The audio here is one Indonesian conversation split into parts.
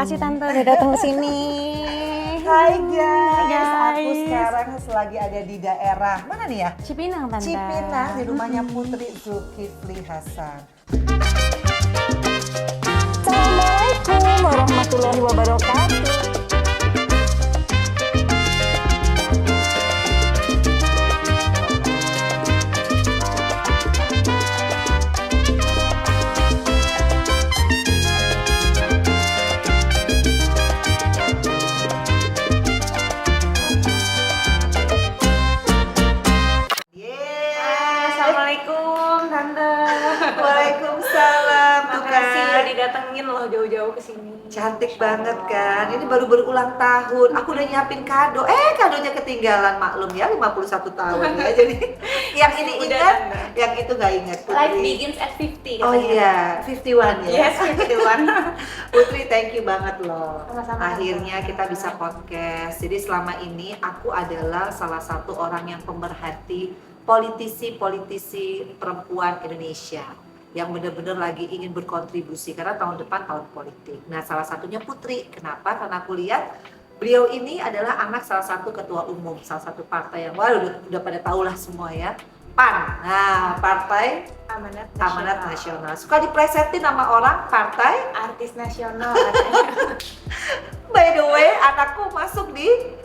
kasih Tante udah datang ke sini. Hai guys, aku sekarang lagi ada di daerah mana nih ya? Cipinang Tante. Cipinang, di rumahnya Putri Zulkifli Hasan. Assalamualaikum warahmatullahi wabarakatuh. Assalamualaikum Tante. Waalaikumsalam. Tuh Makasih kan. udah didatengin loh jauh-jauh ke sini. Cantik banget kan, ini baru berulang tahun, aku udah nyiapin kado, kadonya ketinggalan, maklum ya 51 tahun ya, jadi yang ini Udah, ingat, Tante. yang itu gak ingat. Life begins at 50 Oh iya, 51 ya. Yes, 51. Putri, thank you banget loh. Sama-sama. Akhirnya kita bisa podcast. Jadi selama ini aku adalah salah satu orang yang pemerhati politisi-politisi perempuan Indonesia yang benar-benar lagi ingin berkontribusi karena tahun depan tahun politik. Nah, salah satunya Putri. Kenapa? Karena aku lihat beliau ini adalah anak salah satu ketua umum, salah satu partai yang udah pada tahulah semua ya. PAN. Nah, Partai Amanat Nasional. Suka diplesetin nama orang partai Artis nasional katanya. By the way, anakku masuk di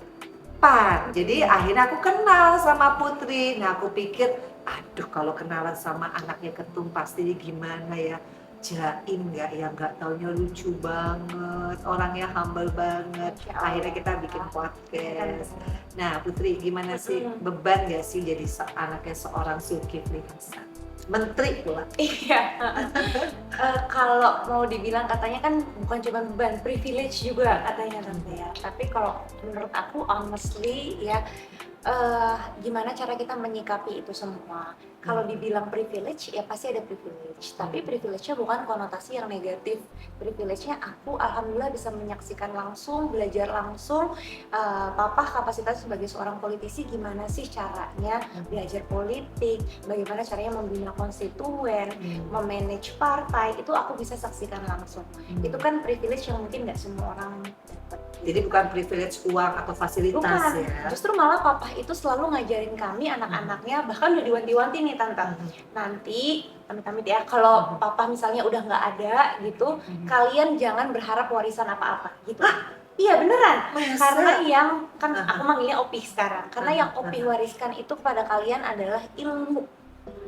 PAN. Jadi akhirnya aku kenal sama Putri. Nah, aku pikir, aduh kalau kenalan sama anaknya ketum pasti dia gimana ya. Jaim nggak ya, nggak taunya lucu banget, orangnya humble banget. Akhirnya kita bikin podcast. Nah, Putri, gimana sih, beban nggak sih jadi anaknya seorang Zulkifli Hasan? Menteri pula. Iya. Kalau mau dibilang katanya kan bukan cuma beban, privilege juga katanya Tante ya. Tapi kalau menurut aku honestly ya, gimana cara kita menyikapi itu semua. Kalau dibilang privilege ya pasti ada privilege, tapi privilege-nya bukan konotasi yang negatif. Privilege-nya aku alhamdulillah bisa menyaksikan langsung, belajar langsung papa kapasitas sebagai seorang politisi, gimana sih caranya belajar politik, bagaimana caranya membina konstituen, memanage partai, itu aku bisa saksikan langsung. Itu kan privilege yang mungkin nggak semua orang dapat. Jadi bukan privilege uang atau fasilitas Bukan, ya. justru malah papa itu selalu ngajarin kami anak-anaknya, bahkan udah diwanti-wanti nih Tante. Nanti, amit-amit ya, kalau papa misalnya udah nggak ada gitu, kalian jangan berharap warisan apa-apa gitu. Iya beneran, Masa? karena yang, kan aku manggilnya Opih sekarang, karena yang Opih wariskan itu kepada kalian adalah ilmu.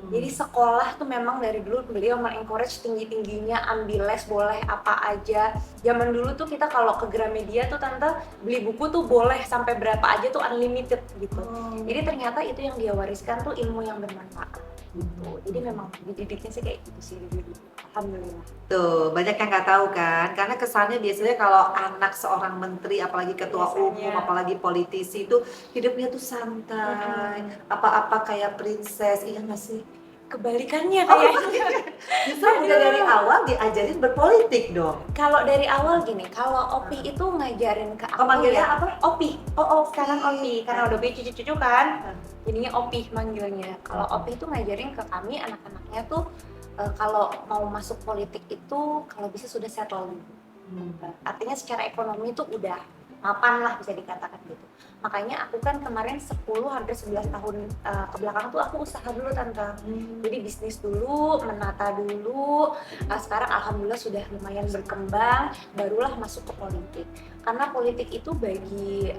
Jadi sekolah tuh memang dari dulu beliau men-encourage tinggi-tingginya, ambil les boleh apa aja. Zaman dulu tuh kita kalau ke Gramedia tuh Tante beli buku tuh boleh sampai berapa aja tuh unlimited gitu. Jadi ternyata itu yang dia wariskan tuh ilmu yang bermanfaat gitu. Jadi memang dididiknya sih kayak gitu sih dulu. Alhamdulillah. Tuh, banyak yang nggak tahu kan, karena kesannya biasanya kalau anak seorang menteri, apalagi ketua umum, apalagi politisi itu hidupnya tuh santai, apa-apa kayak princess, iya nggak sih? Kebalikannya kayaknya. Justru udah dari awal diajarin berpolitik dong. Kalau dari awal gini, kalau Opih itu ngajarin ke aku manggilnya ya, apa? Opih. Oh, sekarang Opih, karena udah punya cucu-cucu kan. Jadinya Opih manggilnya. Kalau Opih itu ngajarin ke kami anak-anaknya tuh kalau mau masuk politik itu kalau bisa sudah settle dulu. Artinya secara ekonomi tuh udah mapan lah bisa dikatakan gitu. Makanya aku kan kemarin 10 hampir 11 tahun ke belakang tuh aku usaha dulu Tante. Jadi bisnis dulu, menata dulu. Sekarang alhamdulillah sudah lumayan berkembang, barulah masuk ke politik. Karena politik itu bagi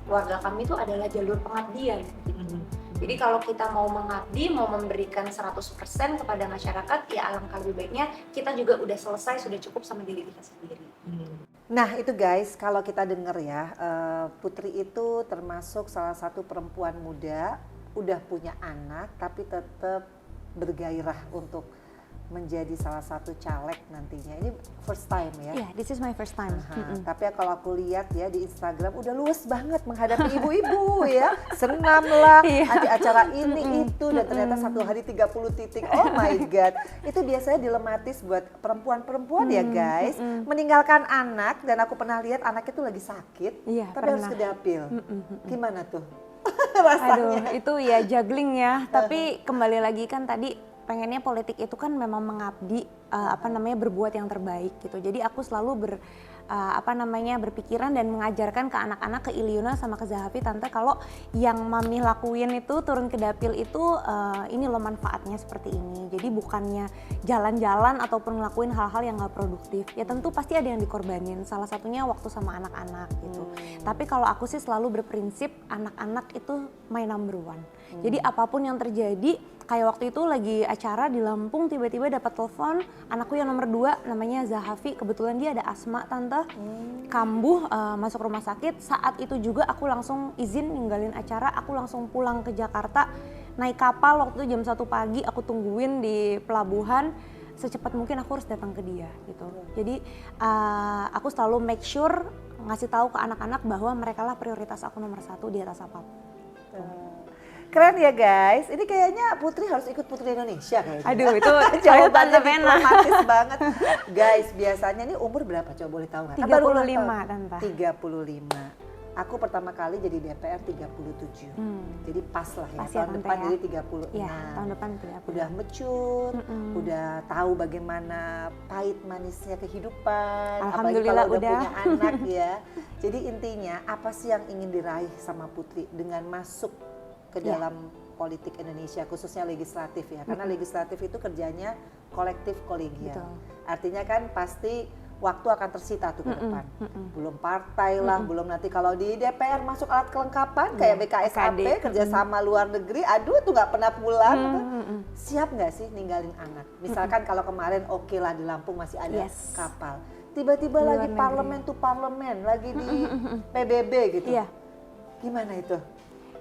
keluarga kami itu adalah jalur pengabdian gitu. Jadi kalau kita mau mengabdi, mau memberikan 100% kepada masyarakat, ya alangkah lebih baiknya kita juga udah selesai, sudah cukup sama diri kita sendiri. Nah itu guys, kalau kita dengar ya, Putri itu termasuk salah satu perempuan muda, udah punya anak tapi tetap bergairah untuk menjadi salah satu caleg nantinya. Ini first time ya? Yeah, this is my first time. Tapi kalau aku lihat ya di Instagram udah luas banget menghadapi ibu-ibu ya. Senam lah, ada acara ini itu dan ternyata satu hari 30 titik. Oh my god. Itu biasanya dilematis buat perempuan-perempuan ya guys. Meninggalkan anak dan aku pernah lihat anaknya tuh lagi sakit, Iya, tapi harus pernah. ke dapil. Gimana tuh? Aduh, itu ya juggling ya. Tapi kembali lagi kan tadi pengennya politik itu kan memang mengabdi, berbuat yang terbaik gitu. Jadi aku selalu berpikiran dan mengajarkan ke anak-anak, ke Ilyuna sama ke Zahafi, tante, kalau yang mami lakuin itu turun ke dapil itu ini loh manfaatnya seperti ini. Jadi bukannya jalan-jalan ataupun ngelakuin hal-hal yang nggak produktif. Ya tentu pasti ada yang dikorbanin. Salah satunya waktu sama anak-anak gitu. Tapi kalau aku sih selalu berprinsip anak-anak itu my number one. Jadi apapun yang terjadi, kayak waktu itu lagi acara di Lampung, tiba-tiba dapat telepon anakku yang nomor 2 namanya Zahafi, kebetulan dia ada asma tante, kambuh, masuk rumah sakit. Saat itu juga aku langsung izin ninggalin acara, aku langsung pulang ke Jakarta, naik kapal waktu itu jam 1 pagi, aku tungguin di pelabuhan, secepat mungkin aku harus datang ke dia gitu. Jadi aku selalu make sure ngasih tahu ke anak-anak bahwa mereka lah prioritas aku nomor 1 di atas apapun. Keren ya guys, ini kayaknya Putri harus ikut Putri Indonesia kayaknya. Aduh, itu jawabannya Tante Vena. diplomatis banget. Guys, biasanya ini umur berapa coba boleh tahu nggak? 35 tante. 35. Aku pertama kali jadi DPR 37. Jadi pas lah ya, Pas ya, tahun Tante, depan ya. jadi 30. Iya, Nah, tahun depan 30. udah mature, udah tahu bagaimana pahit manisnya kehidupan, apalagi Alhamdulillah kalau udah udah. punya anak ya. Jadi intinya apa sih yang ingin diraih sama Putri dengan masuk ke Iya. dalam politik Indonesia, khususnya legislatif ya, karena legislatif itu kerjanya kolektif kolegial. Betul. Artinya kan pasti waktu akan tersita tuh ke depan. Belum partai lah, belum nanti kalau di DPR masuk alat kelengkapan kayak BKSAP, AKD. kerjasama luar negeri, aduh tuh nggak pernah pulang. Siap nggak sih ninggalin anak? Misalkan kalau kemarin oke lah di Lampung masih ada Yes. kapal, tiba-tiba Luar lagi negeri. parlemen tuh parlemen, lagi di PBB gitu. Iya. Gimana itu?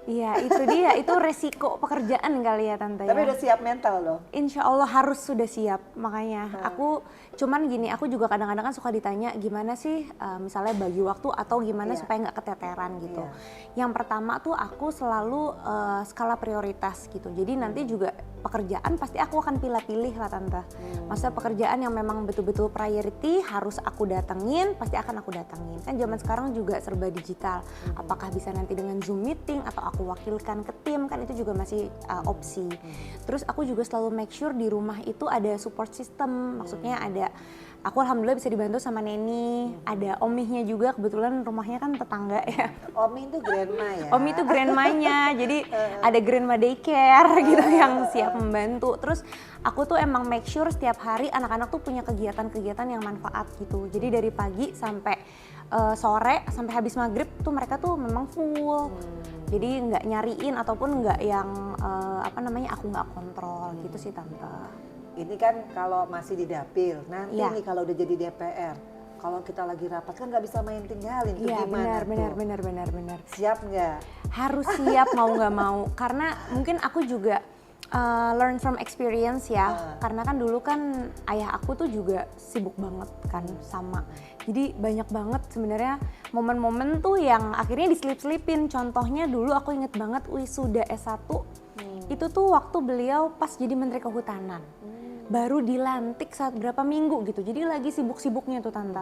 Iya, itu dia, itu resiko pekerjaan kali ya tante. Tapi ya. udah siap mental loh. Insya Allah harus sudah siap, makanya aku cuman gini, aku juga kadang-kadang kan suka ditanya gimana sih misalnya bagi waktu atau gimana Iya. supaya nggak keteteran gitu. Iya. Yang pertama tuh aku selalu skala prioritas gitu, jadi nanti juga pekerjaan pasti aku akan pilih-pilih lah tante. Maksudnya pekerjaan yang memang betul-betul priority harus aku datengin, pasti akan aku datengin. Kan zaman sekarang juga serba digital, apakah bisa nanti dengan Zoom meeting atau aku wakilkan ke tim, kan itu juga masih opsi. Terus aku juga selalu make sure di rumah itu ada support system, maksudnya ada, aku alhamdulillah bisa dibantu sama Neni, ada omihnya juga, kebetulan rumahnya kan tetangga ya. Omi itu grandma ya? Omi itu grandmanya, jadi ada grandma daycare gitu yang siap membantu. Terus aku tuh emang make sure setiap hari anak-anak tuh punya kegiatan-kegiatan yang manfaat gitu. Jadi dari pagi sampai sore, sampai habis maghrib tuh mereka tuh memang full. Jadi nggak nyariin ataupun nggak yang aku nggak kontrol gitu sih tante. Ini kan kalau masih di dapil, nanti Iya. nih kalau udah jadi DPR, kalau kita lagi rapat kan nggak bisa main tinggalin tuh Iya gimana benar. Siap nggak? Harus siap mau nggak mau, karena mungkin aku juga learn from experience ya, karena kan dulu kan ayah aku tuh juga sibuk banget kan sama, jadi banyak banget sebenarnya momen-momen tuh yang akhirnya diselip-selipin. Contohnya dulu aku inget banget wisuda S1 itu tuh waktu beliau pas jadi Menteri Kehutanan, baru dilantik saat berapa minggu gitu, jadi lagi sibuk-sibuknya tuh tante.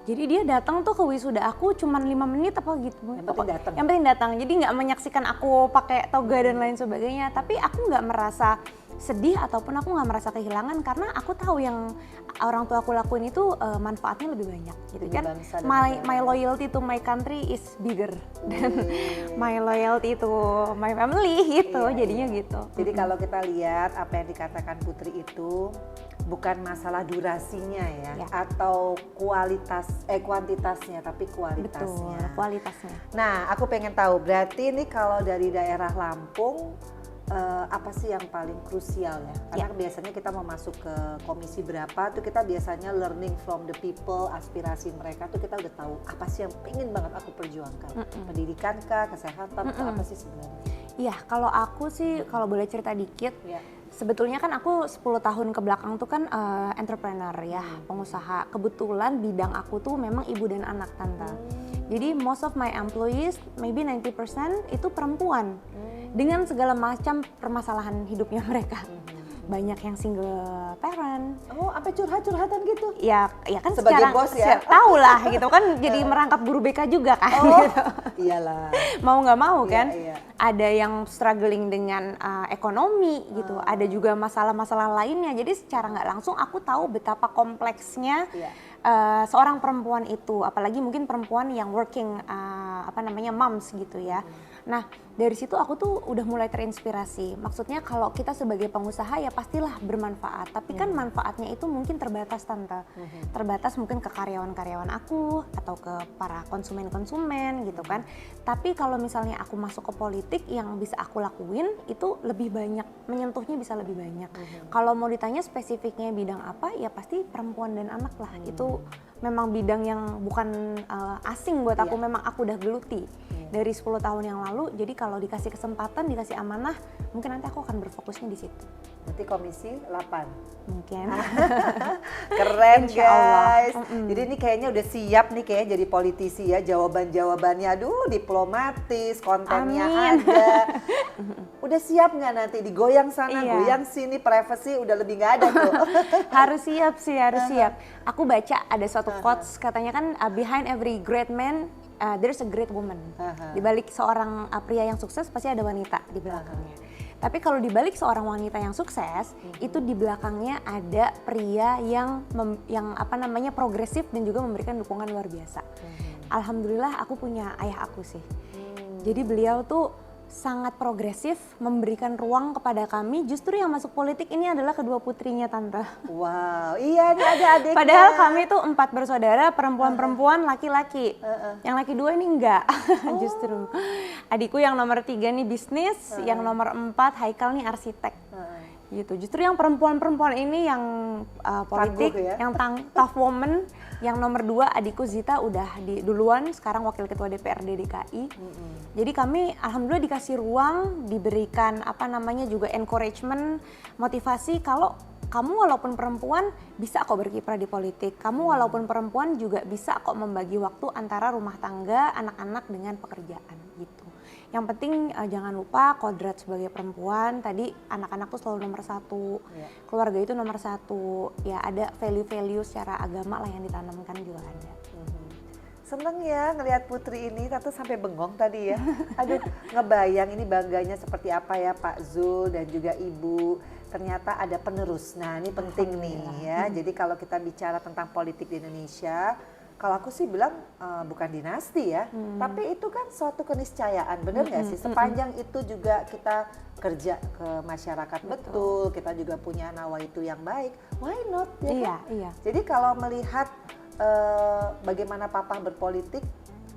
Jadi dia datang tuh ke wisuda aku cuman 5 menit apa gitu. Yang penting datang. Yang penting datang. Jadi nggak menyaksikan aku pakai toga dan lain sebagainya. Tapi aku nggak merasa sedih ataupun aku nggak merasa kehilangan, karena aku tahu yang orang tua aku lakuin itu manfaatnya lebih banyak gitu Demi kan. bangsa dan My negara. loyalty to my country is bigger than my loyalty to my family gitu. Iya, Jadinya iya. gitu. Jadi kalau kita lihat apa yang dikatakan Putri itu bukan masalah durasinya ya, Ya. atau kuantitasnya, tapi Betul, kualitasnya. kualitasnya. Nah, aku pengen tahu, berarti ini kalau dari daerah Lampung, apa sih yang paling krusial ya? Karena biasanya kita mau masuk ke komisi berapa tuh kita biasanya learning from the people, aspirasi mereka tuh kita udah tahu apa sih yang pengen banget aku perjuangkan. Pendidikan kah, kesehatan, atau apa sih sebenarnya? Iya, kalau aku sih kalau boleh cerita dikit, Ya. sebetulnya kan aku 10 tahun ke belakang tuh kan entrepreneur ya, pengusaha. Kebetulan bidang aku tuh memang ibu dan anak tante. Jadi most of my employees, maybe 90% itu perempuan. Dengan segala macam permasalahan hidupnya mereka. Banyak yang single parent. Oh, sampai curhat-curhatan gitu? Ya kan Sebagai secara bos ya? tahu lah gitu kan, jadi merangkap guru BK juga kan. Oh, gitu. iyalah. Mau nggak mau Iya, kan, iya. ada yang struggling dengan ekonomi gitu, ada juga masalah-masalah lainnya. Jadi secara nggak langsung aku tahu betapa kompleksnya Iya. seorang perempuan itu, apalagi mungkin perempuan yang working moms gitu ya. Nah, dari situ aku tuh udah mulai terinspirasi. Maksudnya kalau kita sebagai pengusaha ya pastilah bermanfaat, tapi kan manfaatnya itu mungkin terbatas Tante. Terbatas mungkin ke karyawan-karyawan aku atau ke para konsumen-konsumen gitu kan. Tapi kalau misalnya aku masuk ke politik, yang bisa aku lakuin itu lebih banyak, menyentuhnya bisa lebih banyak. Kalau mau ditanya spesifiknya bidang apa, ya pasti perempuan dan anak lah. Itu memang bidang yang bukan asing buat aku, memang aku udah geluti dari 10 tahun yang lalu. Jadi kalau dikasih kesempatan, dikasih amanah, mungkin nanti aku akan berfokusnya di situ. Nanti komisi 8. Mungkin. Keren Insya Allah. guys. Jadi ini kayaknya udah siap nih kayaknya jadi politisi ya. Jawaban-jawabannya aduh diplomatis, kontennya Amin. ada. Udah siap nggak nanti digoyang sana, Iya. goyang sini, privacy udah lebih nggak ada tuh. Harus siap sih, harus siap. Aku baca ada suatu quotes katanya kan, behind every great man there's a great woman. Di balik seorang pria yang sukses pasti ada wanita di belakangnya. Tapi kalau di balik seorang wanita yang sukses, itu di belakangnya ada pria yang progresif dan juga memberikan dukungan luar biasa. Alhamdulillah aku punya ayah aku sih. Jadi beliau tuh sangat progresif, memberikan ruang kepada kami. Justru yang masuk politik ini adalah kedua putrinya Tante. Wow, iya ini ada adiknya. Padahal kami tuh 4 bersaudara, perempuan-perempuan, laki-laki. Yang laki 2 ini enggak, justru. Adikku yang nomor 3 nih bisnis, yang nomor 4 Haikal nih arsitek. Gitu. Justru yang perempuan-perempuan ini yang politik, Tangguh ya? yang tough woman. Yang nomor 2 adikku Zita udah duluan, sekarang wakil ketua DPRD DKI. Jadi kami alhamdulillah dikasih ruang, diberikan juga encouragement, motivasi kalau kamu walaupun perempuan bisa kok berkiprah di politik. Kamu walaupun perempuan juga bisa kok membagi waktu antara rumah tangga, anak-anak dengan pekerjaan gitu. Yang penting jangan lupa kodrat sebagai perempuan, tadi anak-anak tuh selalu nomor 1, keluarga itu nomor 1, ya ada value-value secara agama lah yang ditanamkan juga ada. Seneng ya ngelihat Putri ini, Tante sampai bengong tadi ya. Aduh, ngebayang ini bangganya seperti apa ya Pak Zul dan juga Ibu. Ternyata ada penerus. Nah ini penting nih ya. Jadi kalau kita bicara tentang politik di Indonesia, kalau aku sih bilang bukan dinasti ya, tapi itu kan suatu keniscayaan, bener nggak sih? Sepanjang itu juga kita kerja ke masyarakat betul, kita juga punya nawaitu yang baik, why not? Ya kan? Iya. Jadi kalau melihat bagaimana Papa berpolitik,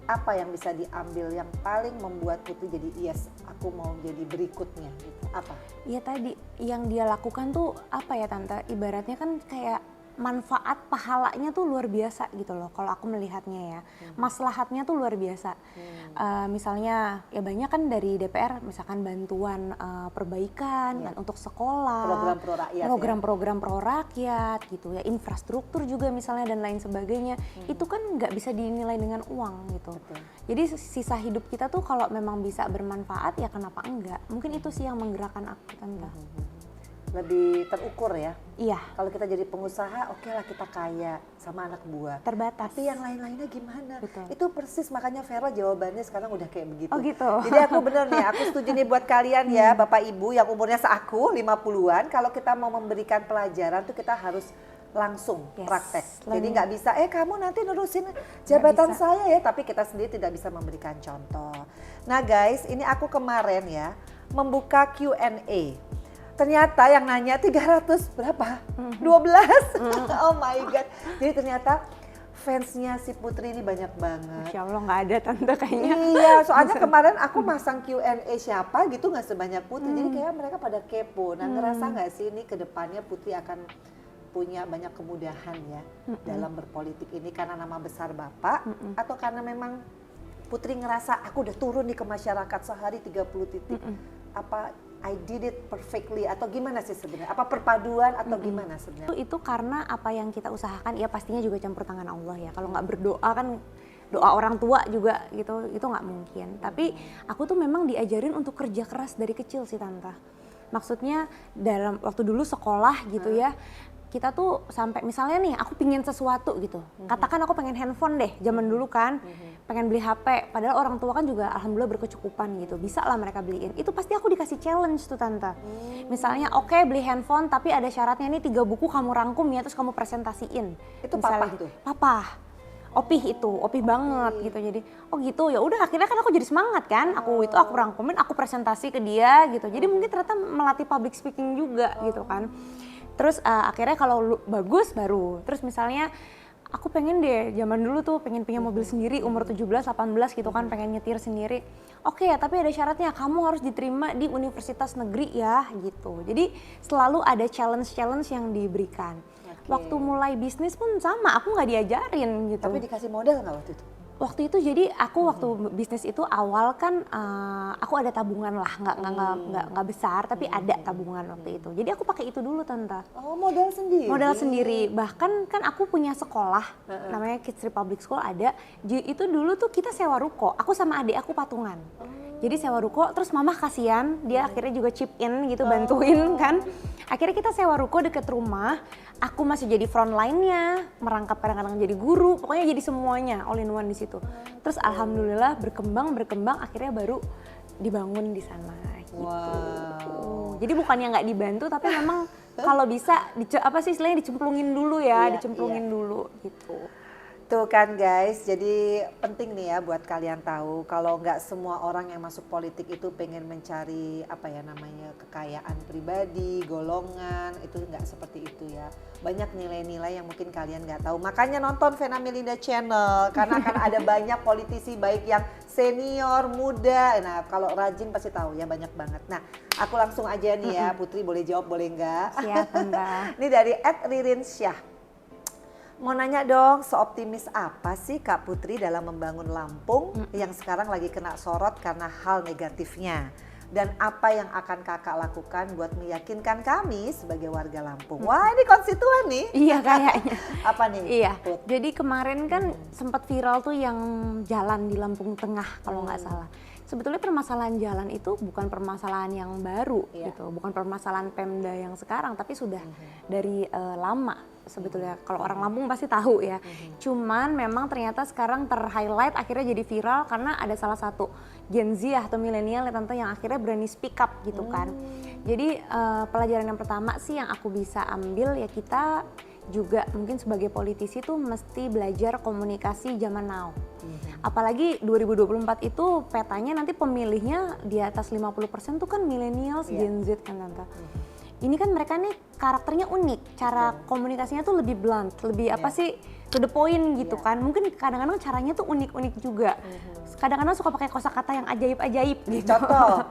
apa yang bisa diambil yang paling membuat Putri jadi yes, aku mau jadi berikutnya gitu. Apa? Iya tadi yang dia lakukan tuh apa ya Tante, ibaratnya kan kayak manfaat pahalanya tuh luar biasa gitu loh kalau aku melihatnya ya. Maslahatnya tuh luar biasa. Misalnya ya banyak kan dari DPR misalkan bantuan perbaikan untuk sekolah, program-program pro rakyat gitu ya, infrastruktur juga misalnya dan lain sebagainya. Itu kan nggak bisa dinilai dengan uang gitu. Jadi sisa hidup kita tuh kalau memang bisa bermanfaat ya kenapa enggak? Mungkin itu sih yang menggerakkan aku Tante. Lebih terukur ya. Iya. Kalau kita jadi pengusaha, oke lah kita kaya sama anak buah. Terbatas. Tapi yang lain-lainnya gimana? Betul. Itu persis makanya Vera jawabannya sekarang udah kayak begitu. Oh gitu. Jadi aku bener nih, aku setuju nih buat kalian ya Bapak Ibu yang umurnya seaku 50-an. Kalau kita mau memberikan pelajaran tuh kita harus langsung praktek. Jadi nggak bisa, kamu nanti nerusin jabatan saya ya. Tapi kita sendiri tidak bisa memberikan contoh. Nah guys, ini aku kemarin ya membuka Q&A. Ternyata yang nanya 300 berapa? 12. Oh my God. Jadi ternyata fansnya si Putri ini banyak banget. Insya Allah nggak ada Tante kayaknya. Iya, soalnya kemarin aku masang Q&A siapa gitu nggak sebanyak Putri. Jadi kayak mereka pada kepo. Nah ngerasa nggak sih ini kedepannya Putri akan punya banyak kemudahan ya dalam berpolitik ini karena nama besar Bapak atau karena memang Putri ngerasa aku udah turun nih ke masyarakat sehari 30 titik. Apa I did it perfectly atau gimana sih sebenarnya? Apa perpaduan atau gimana sebenarnya? Itu karena apa yang kita usahakan ya pastinya juga campur tangan Allah ya. Kalau nggak berdoa kan doa orang tua juga gitu, itu nggak mungkin. Tapi aku tuh memang diajarin untuk kerja keras dari kecil sih Tante. Maksudnya dalam waktu dulu sekolah gitu ya, kita tuh sampai misalnya nih aku pingin sesuatu gitu, katakan aku pengen handphone deh, zaman dulu kan, pengen beli HP, padahal orang tua kan juga alhamdulillah berkecukupan gitu, bisa lah mereka beliin. Itu pasti aku dikasih challenge tuh tante. Misalnya oke, beli handphone tapi ada syaratnya nih 3 buku kamu rangkum ya, terus kamu presentasiin. Itu Misalnya papa tuh? Papa. Opih banget gitu. Jadi oh gitu, ya udah akhirnya kan aku jadi semangat kan. Aku rangkumin, aku presentasi ke dia gitu. Jadi mungkin ternyata melatih public speaking juga gitu kan. Terus akhirnya kalau bagus baru. Terus misalnya aku pengen deh, zaman dulu tuh pengen punya mobil sendiri umur 17, 18 gitu kan, pengen nyetir sendiri. Oke ya, tapi ada syaratnya, kamu harus diterima di universitas negeri ya gitu. Jadi selalu ada challenge-challenge yang diberikan. Waktu mulai bisnis pun sama, aku nggak diajarin gitu. Tapi dikasih modal nggak waktu itu? Waktu itu jadi aku waktu bisnis itu awal kan aku ada tabungan lah, nggak besar tapi ada tabungan waktu itu. Jadi aku pakai itu dulu tante. Oh, modal sendiri? Modal sendiri, bahkan kan aku punya sekolah namanya Kids Republic School ada. Itu dulu tuh kita sewa ruko, aku sama adik aku patungan. Jadi sewa ruko, terus mama kasihan, dia akhirnya juga chip in gitu, bantuin kan. Akhirnya kita sewa ruko deket rumah, aku masih jadi frontline-nya, merangkap kadang-kadang jadi guru, pokoknya jadi semuanya all in one di situ. Terus alhamdulillah berkembang, akhirnya baru dibangun di sana gitu. Wow. Jadi bukannya nggak dibantu, tapi memang kalau bisa, istilahnya dicemplungin dulu ya, dicemplungin dulu gitu. Tuh kan guys, jadi penting nih ya buat kalian tahu kalau nggak semua orang yang masuk politik itu pengen mencari kekayaan pribadi, golongan, itu nggak seperti itu ya. Banyak nilai-nilai yang mungkin kalian nggak tahu. Makanya nonton Vena Melinda Channel karena akan ada banyak politisi baik yang senior, muda. Nah kalau rajin pasti tahu ya, banyak banget. Nah aku langsung aja nih ya, Putri boleh jawab boleh nggak? Siap Mbak. Ini dari @ririnsyah. Mau nanya dong, seoptimis apa sih Kak Putri dalam membangun Lampung yang sekarang lagi kena sorot karena hal negatifnya? Dan apa yang akan kakak lakukan buat meyakinkan kami sebagai warga Lampung? Wah ini konstituen nih. Iya kayaknya. Apa nih? Iya, Put? jadi kemarin kan sempat viral tuh yang jalan di Lampung Tengah kalau nggak salah. Sebetulnya permasalahan jalan itu bukan permasalahan yang baru gitu, bukan permasalahan Pemda yang sekarang, tapi sudah dari lama sebetulnya. Kalau orang Lampung pasti tahu ya. Cuman memang ternyata sekarang ter-highlight akhirnya jadi viral karena ada salah satu Gen Z atau milenial ya tante yang akhirnya berani speak up gitu kan. Jadi pelajaran yang pertama sih yang aku bisa ambil ya, kita juga mungkin sebagai politisi tuh mesti belajar komunikasi zaman now. Apalagi 2024 itu petanya nanti pemilihnya di atas 50% tuh kan millennials, Gen Z kan tante. Ini kan mereka nih karakternya unik, cara komunikasinya tuh lebih blunt, lebih to the point gitu kan. Mungkin kadang-kadang caranya tuh unik-unik juga. Kadang-kadang suka pakai kosakata yang ajaib-ajaib gitu. Contoh?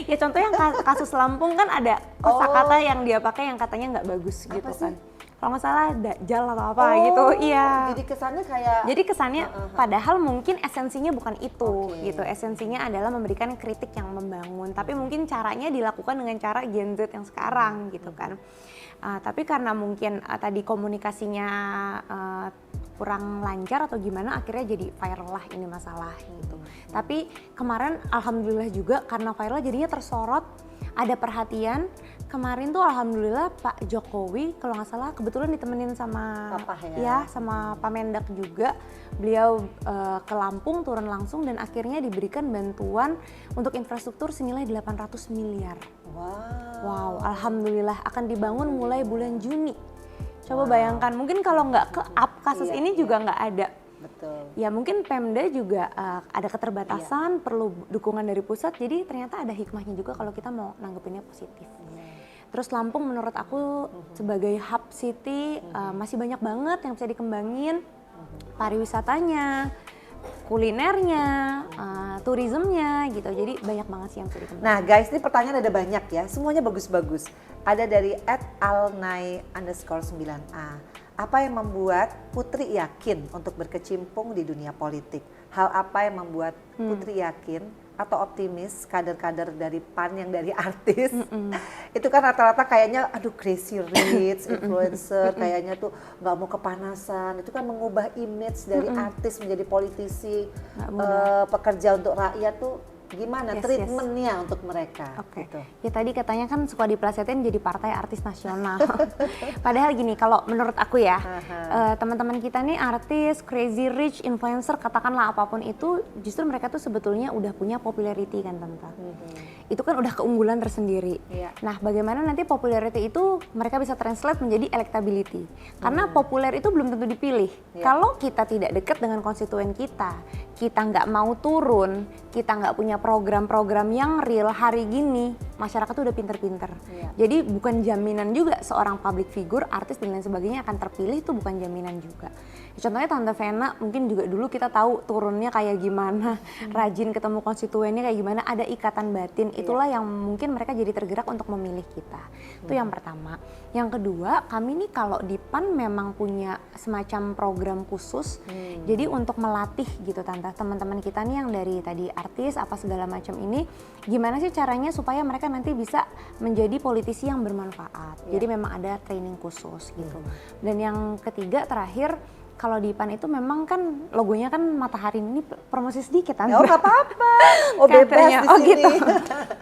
Ya contohnya kasus Lampung kan ada kosakata yang dia pakai yang katanya nggak bagus gitu kan. Kalau nggak salah dajjal atau apa gitu, iya. Jadi kesannya kayak... Jadi kesannya padahal mungkin esensinya bukan itu gitu. Esensinya adalah memberikan kritik yang membangun. Tapi mungkin caranya dilakukan dengan cara Gen Z yang sekarang gitu kan. Tapi karena mungkin tadi komunikasinya kurang lancar atau gimana, akhirnya jadi viral lah ini masalah gitu. Tapi kemarin alhamdulillah juga karena viral jadinya tersorot, ada perhatian. Kemarin tuh alhamdulillah Pak Jokowi kalau nggak salah kebetulan ditemenin sama Papa ya? Sama Pak Mendak juga. Beliau ke Lampung turun langsung dan akhirnya diberikan bantuan untuk infrastruktur senilai 800 miliar. Wow, alhamdulillah akan dibangun mulai bulan Juni. Coba bayangkan, mungkin kalau nggak ke-up kasus ini juga nggak ada. Betul. Ya mungkin Pemda juga ada keterbatasan, perlu dukungan dari pusat, jadi ternyata ada hikmahnya juga kalau kita mau nanggepinnya positif. Terus Lampung menurut aku sebagai hub city masih banyak banget yang bisa dikembangin, pariwisatanya, kulinernya, turismenya gitu, jadi banyak banget sih yang bisa dikembangin. Nah guys, ini pertanyaan ada banyak ya, semuanya bagus-bagus. Ada dari @alnai_9a. Apa yang membuat Putri yakin untuk berkecimpung di dunia politik? Hal apa yang membuat Putri yakin atau optimis kader-kader dari PAN yang dari artis? Itu kan rata-rata kayaknya aduh crazy rich, influencer, kayaknya tuh nggak mau kepanasan. Itu kan mengubah image dari artis menjadi politisi, pekerja untuk rakyat tuh Gimana Yes, treatmentnya untuk mereka? Oke. Gitu. Ya tadi katanya kan suka diplesetin jadi partai artis nasional. Padahal gini, kalau menurut aku ya, teman-teman kita nih artis, crazy rich, influencer, katakanlah apapun itu, justru mereka tuh sebetulnya udah punya popularity kan Tante. Itu kan udah keunggulan tersendiri. Iya. Nah, bagaimana nanti popularity itu mereka bisa translate menjadi electability. Karena populer itu belum tentu dipilih. Iya. Kalau kita tidak dekat dengan konstituen kita nggak mau turun, kita nggak punya program-program yang real hari gini, masyarakat tuh udah pinter-pinter. Iya. Jadi bukan jaminan juga seorang public figure, artis dan lain sebagainya akan terpilih, itu bukan jaminan juga. Contohnya Tante Vena, mungkin juga dulu kita tahu turunnya kayak gimana, rajin ketemu konstituennya kayak gimana, ada ikatan batin, itulah yang mungkin mereka jadi tergerak untuk memilih kita. Itu yang pertama. Yang kedua, kami nih kalau di PAN memang punya semacam program khusus, jadi untuk melatih gitu Tante, teman-teman kita nih yang dari tadi artis apa segala macam ini, gimana sih caranya supaya mereka nanti bisa menjadi politisi yang bermanfaat. Jadi memang ada training khusus gitu. Dan yang ketiga terakhir, kalau di PAN itu memang kan logonya kan matahari, ini promosi sedikit Tante. Oh nggak apa-apa, oh bebas Katanya. di Oh sini. gitu.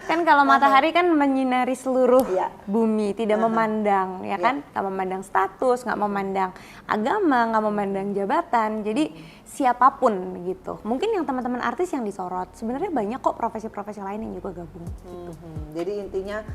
Kan kalau matahari kan menyinari seluruh Iya. bumi, tidak memandang ya kan, nggak memandang status, nggak memandang agama, nggak memandang jabatan. Jadi siapapun gitu. Mungkin yang teman-teman artis yang disorot, sebenarnya banyak kok profesi-profesi lain yang juga gabung. Jadi intinya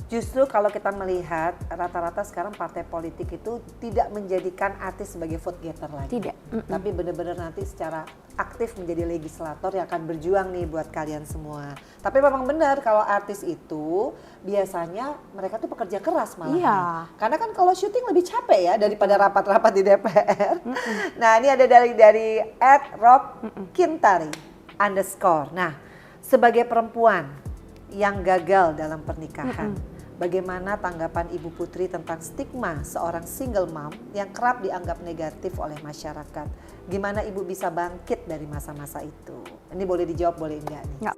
justru kalau kita melihat rata-rata sekarang partai politik itu tidak menjadikan artis sebagai vote getter lagi. Tidak. Tapi benar-benar nanti secara aktif menjadi legislator yang akan berjuang nih buat kalian semua. Tapi memang benar kalau artis itu biasanya mereka tuh pekerja keras malah. Iya. Karena kan kalau syuting lebih capek ya daripada rapat-rapat di DPR. Nah ini ada dari @rock_kintari_. Nah sebagai perempuan yang gagal dalam pernikahan, bagaimana tanggapan Ibu Putri tentang stigma seorang single mom yang kerap dianggap negatif oleh masyarakat? Gimana Ibu bisa bangkit dari masa-masa itu? Ini boleh dijawab, boleh enggak nih? Nggak.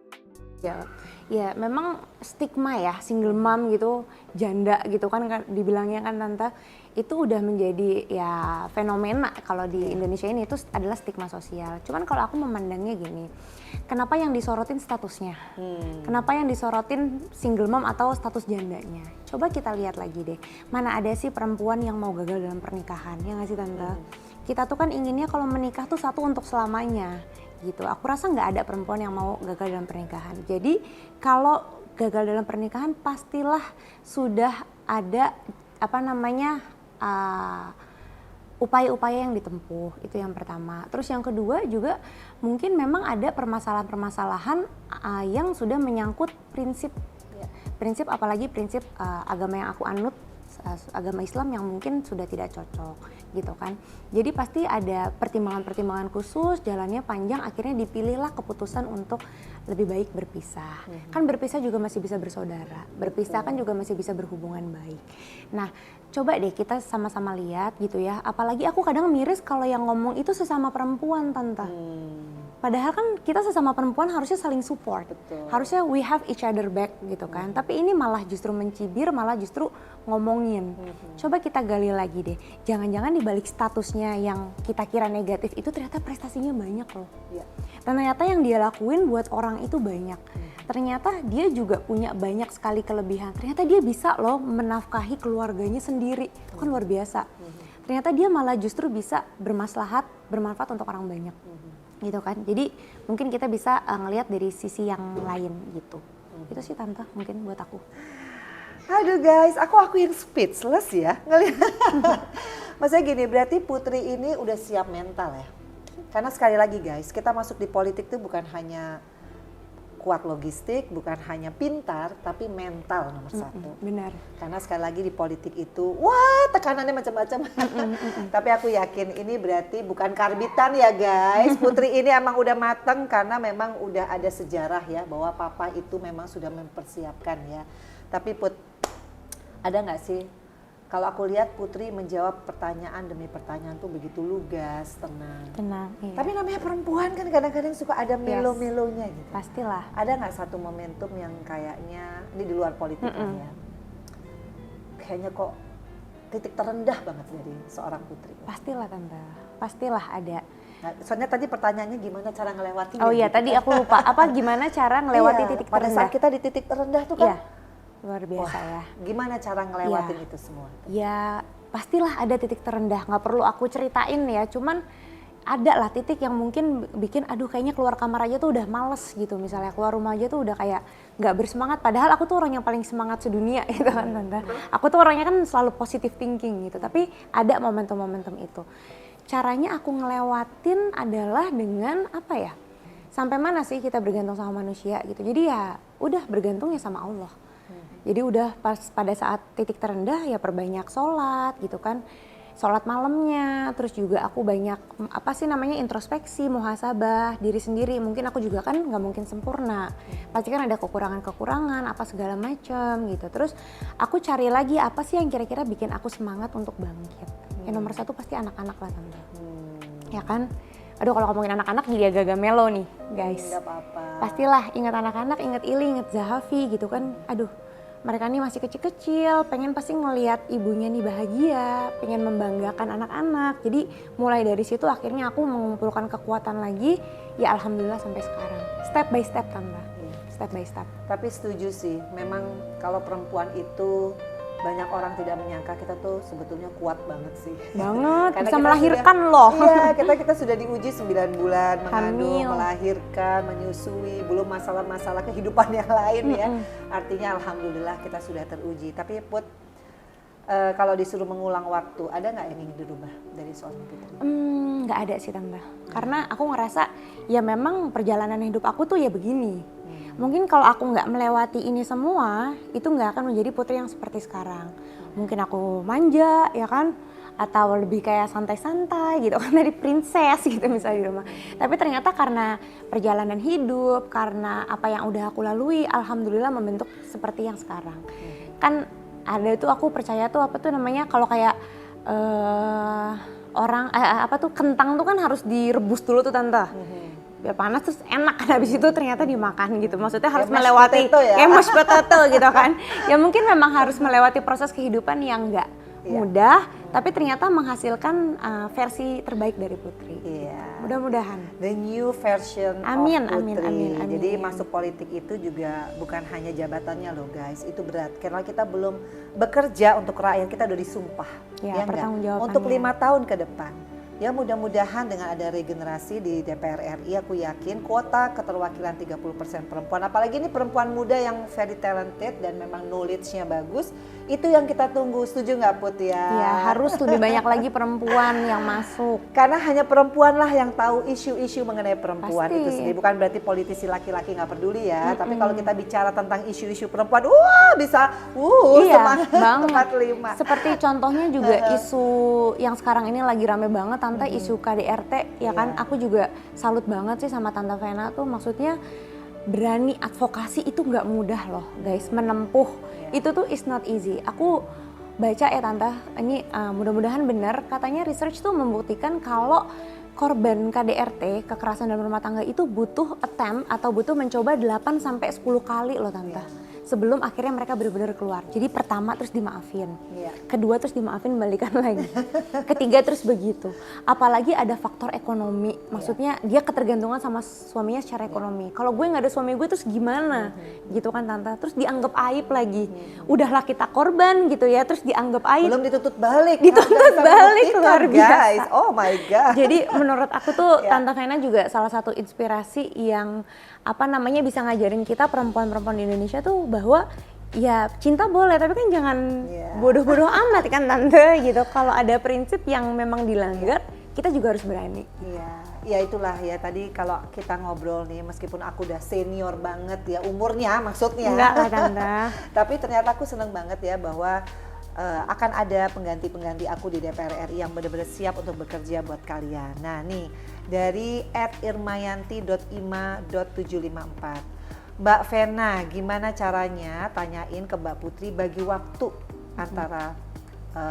Ya memang stigma ya, single mom gitu, janda gitu kan dibilangnya kan Tante, itu udah menjadi ya fenomena kalau di Indonesia ini, itu adalah stigma sosial. Cuman kalau aku memandangnya gini, kenapa yang disorotin statusnya? Kenapa yang disorotin single mom atau status jandanya? Coba kita lihat lagi deh, mana ada sih perempuan yang mau gagal dalam pernikahan, ya nggak sih Tante? Kita tuh kan inginnya kalau menikah tuh satu untuk selamanya gitu. Aku rasa nggak ada perempuan yang mau gagal dalam pernikahan. Jadi kalau gagal dalam pernikahan pastilah sudah ada upaya-upaya yang ditempuh, itu yang pertama. Terus yang kedua juga mungkin memang ada permasalahan-permasalahan yang sudah menyangkut prinsip, apalagi prinsip agama yang aku anut, agama Islam yang mungkin sudah tidak cocok gitu kan. Jadi pasti ada pertimbangan-pertimbangan khusus, jalannya panjang, akhirnya dipilihlah keputusan untuk lebih baik berpisah. Kan berpisah juga masih bisa bersaudara, berpisah kan juga masih bisa berhubungan baik. Nah coba deh kita sama-sama lihat gitu ya, apalagi aku kadang miris kalau yang ngomong itu sesama perempuan Tante. Padahal kan kita sesama perempuan harusnya saling support. Betul. Harusnya we have each other back gitu kan. Tapi ini malah justru mencibir, malah justru ngomongin. Coba kita gali lagi deh. Jangan-jangan di balik statusnya yang kita kira negatif itu ternyata prestasinya banyak loh. Iya. Dan ternyata yang dia lakuin buat orang itu banyak. Ternyata dia juga punya banyak sekali kelebihan. Ternyata dia bisa loh menafkahi keluarganya sendiri. Itu kan luar biasa. Ternyata dia malah justru bisa bermanfaat untuk orang banyak. Gitu kan. Jadi mungkin kita bisa ngelihat dari sisi yang lain gitu. Itu sih Tante mungkin buat aku. Aduh guys, aku yang speechless ya ngelihat. Maksudnya gini, berarti Putri ini udah siap mental ya. Karena sekali lagi guys, kita masuk di politik tuh bukan hanya kuat logistik, bukan hanya pintar, tapi mental nomor satu. Benar. Karena sekali lagi di politik itu, wah tekanannya macam-macam. Tapi aku yakin ini berarti bukan karbitan ya guys. Putri ini emang udah mateng karena memang udah ada sejarah ya bahwa papa itu memang sudah mempersiapkan ya. Tapi Put, ada nggak sih? Kalau aku lihat Putri menjawab pertanyaan demi pertanyaan tuh begitu lugas, tenang. Tenang, iya. Tapi namanya perempuan kan kadang-kadang suka ada melo-melonya gitu. Pastilah. Ada nggak satu momentum yang kayaknya, ini di luar politik kan ya, kayaknya kok titik terendah banget dari seorang Putri? Pastilah Tante, pastilah ada. Nah, soalnya tadi pertanyaannya gimana cara ngelewatin. Oh iya, tadi aku lupa. Apa gimana cara ngelewati titik pada terendah? saat kita di titik terendah tuh Iya, kan. luar biasa ya. Gimana cara ngelewatin Iya. itu semua? Ya pastilah ada titik terendah, nggak perlu aku ceritain ya, cuman ada lah titik yang mungkin bikin aduh kayaknya keluar kamar aja tuh udah males gitu, misalnya keluar rumah aja tuh udah kayak nggak bersemangat, padahal aku tuh orang yang paling semangat sedunia gitu kan Tante. Aku tuh orangnya kan selalu positive thinking gitu, tapi ada momentum-momentum itu. Caranya aku ngelewatin adalah dengan apa ya, sampai mana sih kita bergantung sama manusia gitu, jadi ya udah bergantung ya sama Allah. Jadi udah pas pada saat titik terendah ya perbanyak sholat gitu kan, sholat malamnya, terus juga aku banyak apa sih namanya introspeksi, muhasabah diri sendiri. Mungkin aku juga kan nggak mungkin sempurna, pasti kan ada kekurangan-kekurangan apa segala macam gitu. Terus aku cari lagi apa sih yang kira-kira bikin aku semangat untuk bangkit. Yang nomor satu pasti anak-anak lah Tante, ya kan. Aduh kalau ngomongin anak-anak jadi agak-agak melo nih guys. Nggak apa-apa. Pastilah ingat anak-anak, ingat Ili, ingat Zahafi gitu kan. Aduh mereka nih masih kecil-kecil, pengen pasti ngelihat ibunya nih bahagia, pengen membanggakan anak-anak. Jadi mulai dari situ akhirnya aku mengumpulkan kekuatan lagi, ya alhamdulillah sampai sekarang. Step by step Tante, step by step. Tapi setuju sih, memang kalau perempuan itu banyak orang tidak menyangka kita tuh sebetulnya kuat banget sih. Banget, Karena bisa kita melahirkan sudah, loh. Iya, kita sudah diuji 9 bulan mengandung, Hamil. melahirkan, menyusui, belum masalah-masalah kehidupan yang lain ya. Artinya alhamdulillah kita sudah teruji. Tapi Put, kalau disuruh mengulang waktu, ada nggak yang ingin dirubah dari seorang Putri? Nggak ada sih Tante, karena aku ngerasa ya memang perjalanan hidup aku tuh ya begini. Mungkin kalau aku nggak melewati ini semua, itu nggak akan menjadi putri yang seperti sekarang. Mungkin aku manja, ya kan? Atau lebih kayak santai-santai gitu kan, dari princess gitu misalnya di rumah. Tapi ternyata karena perjalanan hidup, karena apa yang udah aku lalui, alhamdulillah membentuk seperti yang sekarang. Kan ada tuh aku percaya tuh apa tuh namanya, kalau kayak orang apa tuh kentang tuh kan harus direbus dulu tuh Tante. Biar panas terus enak kan, habis itu ternyata dimakan gitu. Maksudnya harus mashed melewati potato ya? kayak mashed potato gitu kan. Ya mungkin memang harus melewati proses kehidupan yang enggak mudah, tapi ternyata menghasilkan versi terbaik dari Putri. Iya. Mudah-mudahan. The new version Amin, of amin, Putri. amin, amin. Jadi masuk politik itu juga bukan hanya jabatannya loh guys, itu berat. Karena kita belum bekerja untuk rakyat, kita udah disumpah. Ya, nggak? pertanggungjawabannya. Untuk 5 tahun ke depan. Ya mudah-mudahan dengan ada regenerasi di DPR RI, aku yakin kuota keterwakilan 30% perempuan, apalagi ini perempuan muda yang very talented dan memang knowledge-nya bagus, itu yang kita tunggu. Setuju nggak Put ya? Ya harus lebih banyak lagi perempuan yang masuk. Karena hanya perempuan lah yang tahu isu-isu mengenai perempuan Pasti. itu sendiri. Bukan berarti politisi laki-laki nggak peduli ya. Tapi kalau kita bicara tentang isu-isu perempuan, wah bisa Iya, semangat banget. 45. Seperti contohnya juga isu yang sekarang ini lagi rame banget Tante, isu KDRT ya kan. Aku juga salut banget sih sama Tante Vena tuh, maksudnya berani advokasi itu nggak mudah loh guys, menempuh itu tuh is not easy. Aku baca ya Tante, ini mudah-mudahan benar, katanya research tuh membuktikan kalau korban KDRT, kekerasan dalam rumah tangga itu butuh attempt atau butuh mencoba 8 sampai 10 kali loh Tante. Sebelum akhirnya mereka benar-benar keluar. Jadi pertama terus dimaafin, kedua terus dimaafin balikan lagi, ketiga terus begitu. Apalagi ada faktor ekonomi, maksudnya dia ketergantungan sama suaminya secara ekonomi. Kalau gue nggak ada suami gue terus gimana, gitu kan Tante. Terus dianggap aib lagi. Udahlah kita korban gitu ya, terus dianggap aib. Belum dituntut balik. Dituntut balik, luar biasa. Guys. Oh my god. Jadi menurut aku tuh Tante Vena juga salah satu inspirasi yang apa namanya bisa ngajarin kita perempuan-perempuan di Indonesia tuh bahwa ya cinta boleh tapi kan jangan bodoh-bodoh amat kan Tante gitu. Kalau ada prinsip yang memang dilanggar kita juga harus berani. Iya, ya itulah ya tadi kalau kita ngobrol nih meskipun aku udah senior banget ya umurnya maksudnya. Enggak lah Tante. Tapi ternyata aku seneng banget ya bahwa akan ada pengganti-pengganti aku di DPR RI yang benar-benar siap untuk bekerja buat kalian. Nah nih dari @irmayanti.ima.754, Mbak Vena gimana caranya tanyain ke Mbak Putri bagi waktu antara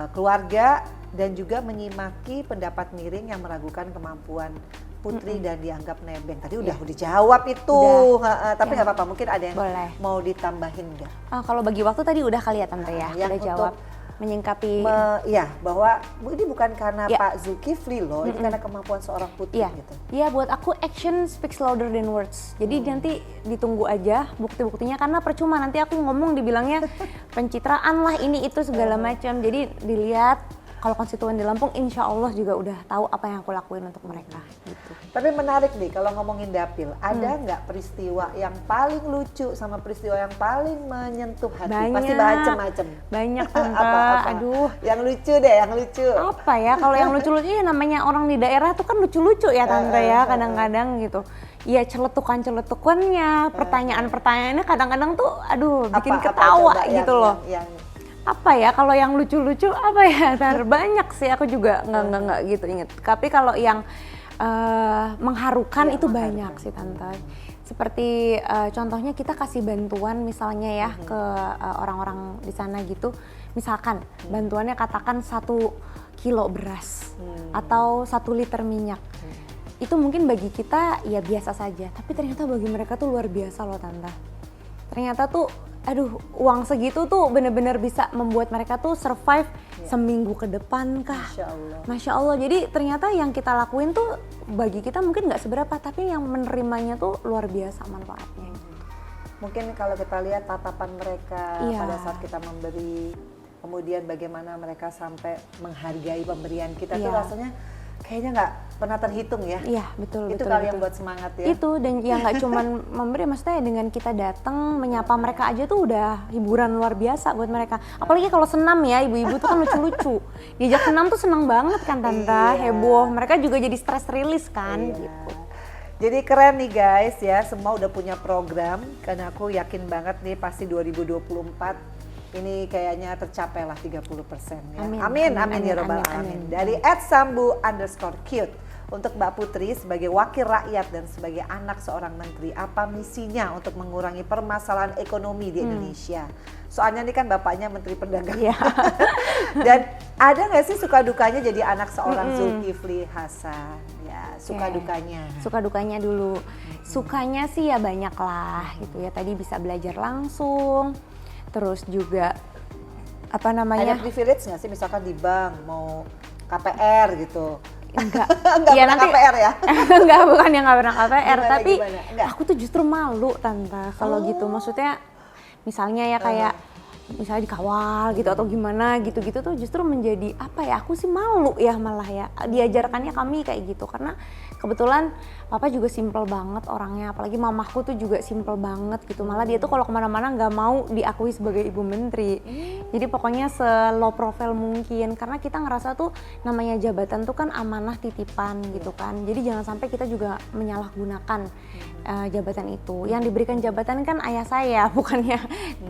keluarga dan juga menyimaki pendapat miring yang meragukan kemampuan Putri dan dianggap nebeng. Tadi udah dijawab itu, tapi nggak apa-apa mungkin ada yang Boleh. mau ditambahin nggak? Kalau bagi waktu tadi udah kali ya Tante ya, Yang udah jawab. untuk menyingkapi. Ya, bahwa ini bukan karena Ya. Pak Zulkifli loh, ini karena kemampuan seorang putri Iya, gitu. iya buat aku action speaks louder than words. Jadi nanti ditunggu aja bukti-buktinya karena percuma nanti aku ngomong dibilangnya pencitraan lah ini itu segala macam. Jadi dilihat kalau konstituen di Lampung insya Allah juga udah tahu apa yang aku lakuin untuk mereka gitu. Tapi menarik nih kalau ngomongin dapil, ada nggak peristiwa yang paling lucu sama peristiwa yang paling menyentuh hati? Pasti Banyak. macem-macem. Banyak tante, Apa? aduh. Yang lucu deh, yang lucu. Apa ya kalau yang lucu-lucu ya namanya orang di daerah tuh kan lucu-lucu ya tante ya kadang-kadang gitu. Ya celetukan-celetukannya, pertanyaan-pertanyaannya kadang-kadang tuh aduh bikin ketawa coba gitu yang- loh. yang- Apa ya kalau yang lucu-lucu apa ya Tar? Banyak sih aku juga nggak gitu inget. Tapi kalau yang mengharukan Iya, itu mengharukan. banyak sih tante. Seperti contohnya kita kasih bantuan misalnya ya ke orang-orang di sana gitu. Misalkan bantuannya katakan 1 kilo beras atau 1 liter minyak. Itu mungkin bagi kita ya biasa saja, tapi ternyata bagi mereka tuh luar biasa loh tante. Ternyata tuh aduh uang segitu tuh bener-bener bisa membuat mereka tuh survive seminggu ke depan kah. Masya Allah. Masya Allah, jadi ternyata yang kita lakuin tuh bagi kita mungkin nggak seberapa, tapi yang menerimanya tuh luar biasa manfaatnya. Mungkin kalau kita lihat tatapan mereka Iya. pada saat kita memberi, kemudian bagaimana mereka sampai menghargai pemberian kita tuh Iya. rasanya kayaknya nggak pernah terhitung ya. Iya betul Itu betul. kali yang betul. buat semangat ya. Itu dan yang nggak cuman memberi, maksudnya dengan kita datang menyapa mereka aja tuh udah hiburan luar biasa buat mereka. Apalagi kalau senam ya, ibu-ibu tuh kan lucu-lucu. Diajak senam tuh senang banget kan tante, Iya. heboh. Mereka juga jadi stress release kan Iya. gitu. Jadi keren nih guys ya, semua udah punya program. Karena aku yakin banget nih pasti 2024 ini kayaknya tercapai lah 30% ya. Amin, Amin, amin, amin ya amin, robbal amin, alamin. amin. Dari @sambu_cute. Untuk Mbak Putri sebagai wakil rakyat dan sebagai anak seorang menteri, apa misinya untuk mengurangi permasalahan ekonomi di Indonesia? Soalnya ini kan bapaknya Menteri Perdagangan. Iya. Dan ada nggak sih suka dukanya jadi anak seorang Zulkifli Hasan? Ya, suka Oke. dukanya. Suka dukanya dulu. Sukanya sih ya banyak lah gitu ya. Tadi bisa belajar langsung. Terus juga apa Ada namanya? privilege nggak sih misalkan di bank mau KPR gitu? Enggak. Nggak Iya, pernah nanti- KPR ya? Enggak, bukan yang nggak pernah KPR, Gimana, tapi gimana? Enggak. aku tuh justru malu tante kalau gitu. Maksudnya misalnya ya kayak misalnya dikawal gitu atau gimana gitu-gitu tuh justru menjadi apa ya, aku sih malu ya malah ya diajarkannya kami kayak gitu karena kebetulan papa juga simple banget orangnya, apalagi mamahku tuh juga simple banget gitu, malah dia tuh kalau kemana-mana nggak mau diakui sebagai ibu menteri. Jadi pokoknya low profile mungkin karena kita ngerasa tuh namanya jabatan tuh kan amanah titipan gitu kan, jadi jangan sampai kita juga menyalahgunakan jabatan itu. Yang diberikan jabatan kan ayah saya, bukannya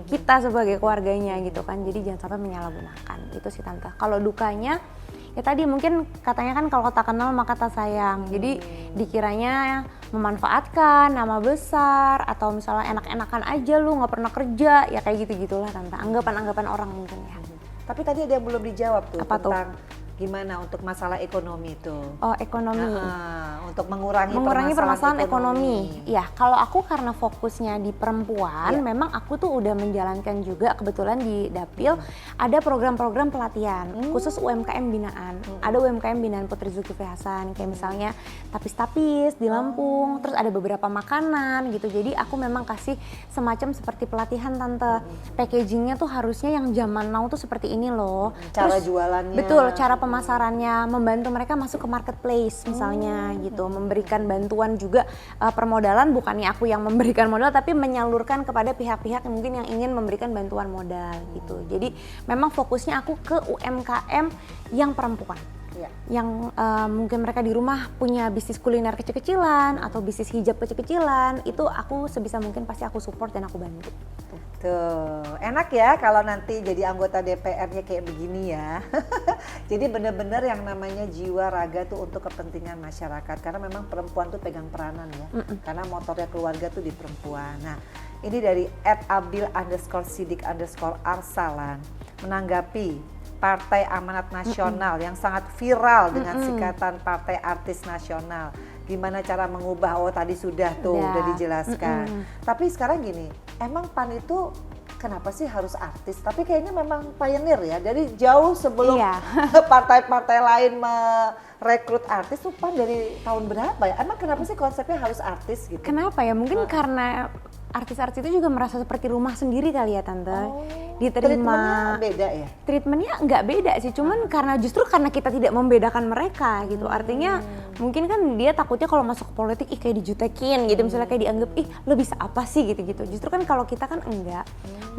kita sebagai keluarganya gitu kan, jadi jangan sampai menyalahgunakan itu sih tante. Kalau dukanya ya tadi mungkin katanya kan kalau tak kenal maka tak sayang, jadi dikiranya memanfaatkan nama besar atau misalnya enak-enakan aja lu nggak pernah kerja ya kayak gitu-gitulah tante, anggapan-anggapan orang mungkin ya. Tapi tadi ada yang belum dijawab tuh Apa tuh? tentang gimana untuk masalah ekonomi itu. Oh ekonomi. Untuk mengurangi Permasalahan ekonomi. Ya, kalau aku karena fokusnya di perempuan, Ya. memang aku tuh udah menjalankan juga kebetulan di Dapil ada program-program pelatihan khusus UMKM binaan. Ada UMKM binaan Putri Zulkifli Hasan, kayak misalnya tapis-tapis di Lampung, terus ada beberapa makanan gitu. Jadi aku memang kasih semacam seperti pelatihan tante. Packagingnya tuh harusnya yang zaman now tuh seperti ini loh. Cara Terus, jualannya. Betul, cara pemasarannya, membantu mereka masuk ke marketplace misalnya gitu, memberikan bantuan juga permodalan, bukannya aku yang memberikan modal tapi menyalurkan kepada pihak-pihak yang mungkin yang ingin memberikan bantuan modal gitu. Jadi memang fokusnya aku ke UMKM yang perempuan. Ya. Yang mungkin mereka di rumah punya bisnis kuliner kecil-kecilan atau bisnis hijab kecil-kecilan, itu aku sebisa mungkin pasti aku support dan aku bantu. Tuh, enak ya kalau nanti jadi anggota DPR-nya kayak begini ya. Jadi benar-benar yang namanya jiwa raga tuh untuk kepentingan masyarakat. Karena memang perempuan tuh pegang peranan ya. Karena motornya keluarga tuh di perempuan. Nah, ini dari @abil_sidik_arsalan menanggapi Partai Amanat Nasional yang sangat viral dengan sikatan Partai Artis Nasional. Gimana cara mengubah, oh tadi sudah tuh udah dijelaskan. Tapi sekarang gini, emang PAN itu kenapa sih harus artis? Tapi kayaknya memang pioneer ya, dari jauh sebelum Iya. partai-partai lain merekrut artis tuh PAN dari tahun berapa ya? Emang kenapa sih konsepnya harus artis gitu? Kenapa ya? Mungkin karena artis-artis itu juga merasa seperti rumah sendiri kali ya Tante. Treatmentnya Diterima. beda ya? Treatmentnya nggak beda sih, cuman justru karena kita tidak membedakan mereka gitu. Artinya mungkin kan dia takutnya kalau masuk ke politik kayak dijutekin gitu, misalnya kayak dianggap lo bisa apa sih gitu-gitu. Justru kan kalau kita kan enggak,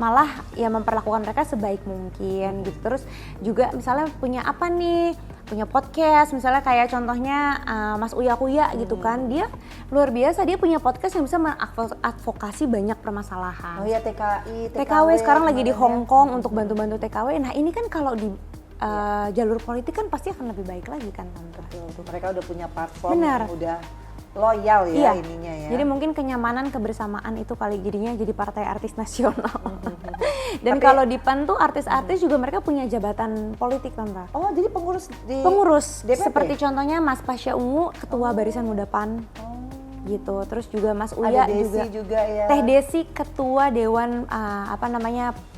malah ya memperlakukan mereka sebaik mungkin gitu. Terus juga misalnya punya apa nih, punya podcast misalnya kayak contohnya Mas Uya Kuya gitu kan, dia luar biasa, dia punya podcast yang bisa mengadvokasi banyak permasalahan. Oh ya, TKI, TKW sekarang lagi di kemarin ya. Hong Kong untuk bantu-bantu TKW. Nah ini kan kalau di jalur politik kan pasti akan lebih baik lagi kan Tante. Betul, mereka udah punya platform Benar. yang udah loyal ya Iya. ininya ya. Jadi mungkin kenyamanan, kebersamaan itu kali jadinya jadi partai artis nasional. Dan Tapi- kalau di PAN tuh artis-artis juga mereka punya jabatan politik Tante. Oh, jadi pengurus di Pengurus, DPP? seperti contohnya Mas Pasya Ungu, ketua Barisan Muda PAN gitu. Terus juga Mas Uya ada Desi juga ya. Teh Desi ketua Dewan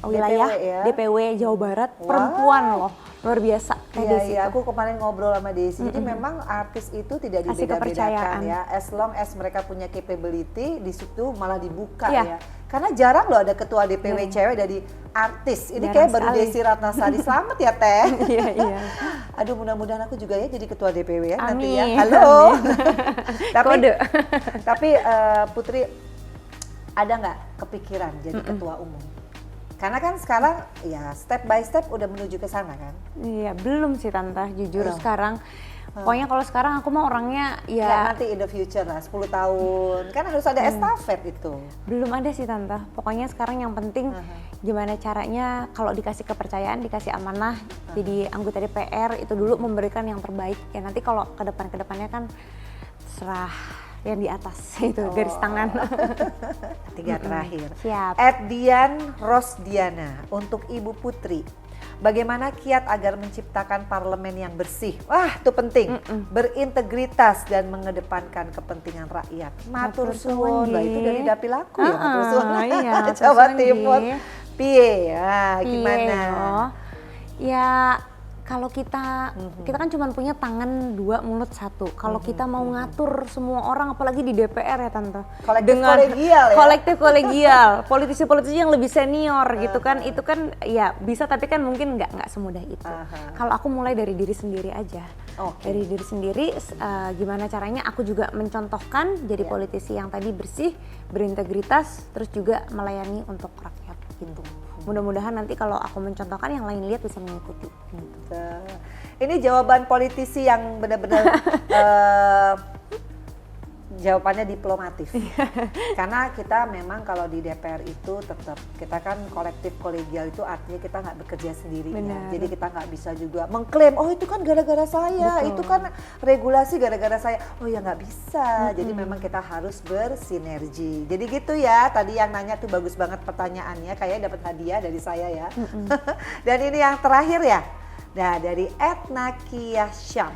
wilayah ya? DPW Jawa Barat, Wow. perempuan loh, luar biasa Teh Iya, Desi iya, tuh. aku kemarin ngobrol sama Desi. Jadi memang artis itu tidak Kasih dibeda-bedakan kepercayaan. ya. As long as mereka punya capability, di situ malah dibuka Iya. ya. Karena jarang loh ada ketua DPW cewek dari artis. Ini Jarang kayak baru sekali. Desi Ratnasari. Selamat ya Teh. Iya, iya. Aduh, mudah-mudahan aku juga ya jadi ketua DPW ya nanti ya. Amin. Halo. tapi Kode. tapi Putri, ada nggak kepikiran jadi ketua umum? Karena kan sekarang ya step by step udah menuju ke sana kan. Iya, belum sih Tante, jujur Belum. sekarang. Pokoknya kalau sekarang aku mah orangnya Ya ya nanti in the future lah, 10 tahun. Kan harus ada estafet itu. belum ada sih Tante. Pokoknya sekarang yang penting gimana caranya kalau dikasih kepercayaan, dikasih amanah jadi anggota DPR itu dulu memberikan yang terbaik. Ya nanti kalau ke depannya kan serah yang di atas itu garis tangan. Tiga terakhir. Siap. Dian Rosdiana untuk Ibu Putri. Bagaimana kiat agar menciptakan parlemen yang bersih? Wah, itu penting. Berintegritas dan mengedepankan kepentingan rakyat. Matur suwun. Lah itu dari dapil aku ya, matur suwun. Iya, matur Jawa suwun, Timur. Gi. Piye? Ya, gimana? Iya, loh. Ya kalau kita kan cuma punya tangan 2, mulut 1. Kalau kita mau ngatur semua orang, apalagi di DPR ya Tante, Kolektif kolegial ya? kolektif kolegial, politisi-politisi yang lebih senior gitu kan, itu kan ya bisa, tapi kan mungkin nggak semudah itu. Kalau aku mulai dari diri sendiri aja, Oke. dari diri sendiri, gimana caranya aku juga mencontohkan jadi politisi yang tadi bersih, berintegritas, terus juga melayani untuk rakyat gitu. Mudah-mudahan nanti kalau aku mencontohkan yang lain lihat bisa mengikuti. Gitu. Ini jawaban politisi yang benar-benar jawabannya diplomatif. Karena kita memang kalau di DPR itu tetap kita kan kolektif kolegial, itu artinya kita nggak bekerja sendiri ya. Benar. Jadi kita nggak bisa juga mengklaim oh itu kan gara-gara saya, Betul. itu kan regulasi gara-gara saya. Oh ya nggak bisa. Jadi memang kita harus bersinergi. Jadi gitu ya. Tadi yang nanya tuh bagus banget pertanyaannya, kayaknya dapat hadiah dari saya ya. Dan ini yang terakhir ya. Nah, dari Etna Kiasyam.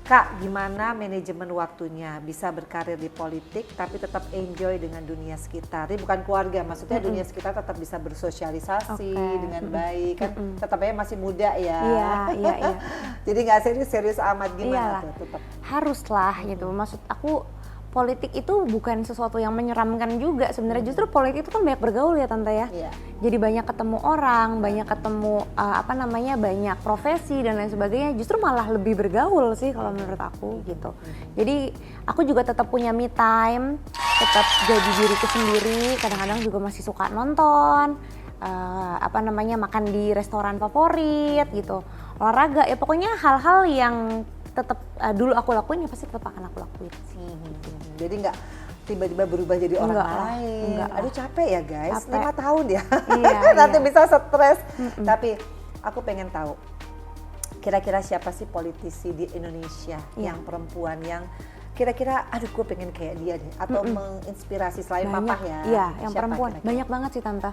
Kak, gimana manajemen waktunya bisa berkarir di politik tapi tetap enjoy dengan dunia sekitar? Ini bukan keluarga, maksudnya dunia sekitar tetap bisa bersosialisasi Oke. dengan baik. Kan tetap aja masih muda ya. Iya. Jadi nggak serius-serius amat gimana Iyalah. tuh tetap. Haruslah gitu. Maksud aku politik itu bukan sesuatu yang menyeramkan juga. Sebenarnya justru politik itu kan banyak bergaul ya Tante ya. Iya. Jadi banyak ketemu orang, banyak ketemu banyak profesi dan lain sebagainya. Justru malah lebih bergaul sih kalau menurut aku gitu. Jadi aku juga tetap punya me time, tetap jadi diriku sendiri. Kadang-kadang juga masih suka nonton, makan di restoran favorit gitu. Olahraga ya pokoknya hal-hal yang tetap dulu aku lakuin ya pasti tetap akan aku lakuin sih. Jadi nggak tiba-tiba berubah jadi orang Enggak lah, lain. enggak lah. Aduh capek ya guys, Capek. 5 tahun ya. Iya, Nanti iya. bisa stres. Tapi aku pengen tahu, kira-kira siapa sih politisi di Indonesia yang perempuan yang kira-kira aduh gue pengen kayak dia deh. Atau menginspirasi selain Papa ya. Iya, yang Siapa perempuan. kira-kira? Banyak banget sih Tante.